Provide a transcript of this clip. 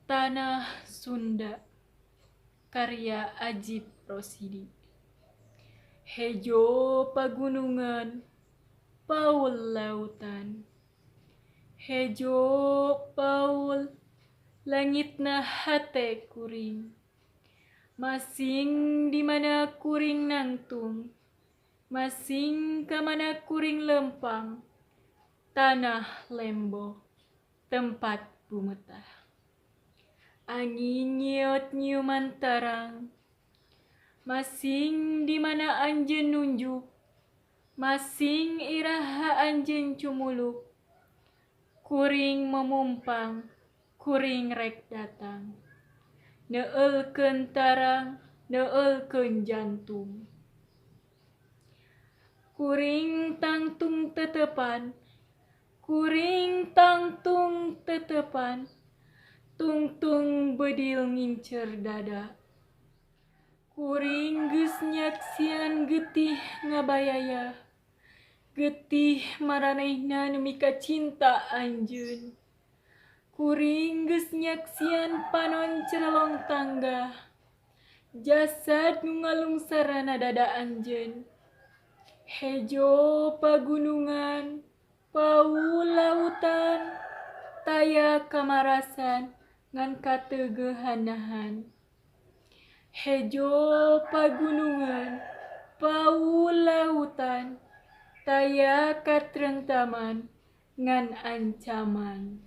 Tanah Sunda, karya Ajip Rosidi. Hejo pagunungan, paul lautan. Hejo paul, langitna hate kuring. Masing di mana kuring nangtung, masing kamana kuring lempang. Tanah lembo, tempat bumetah. Angin nyiut nyiuman tarang, masing di mana anjeun nunjuk, masing iraha anjeun cumuluk. Kuring memumpang, kuring rek datang. Neulkeun tarang, neulkeun jantung. Kuring tangtung tetepan, kuring tangtung tetepan. Tungtung bedil ngincer dada. Kuring geus nyaksian getih ngabayaya. Getih maranehna nu mika cinta anjeun. Kuring geus nyaksian panon cerelong tangga. Jasad nu ngalungsarana dada anjeun. Hejo pagunungan, paul lautan, taya kamarasan ngan kateugeuhanahan. Hejo pagunungan, paul lautan, taya katrengtaman ngan ancaman.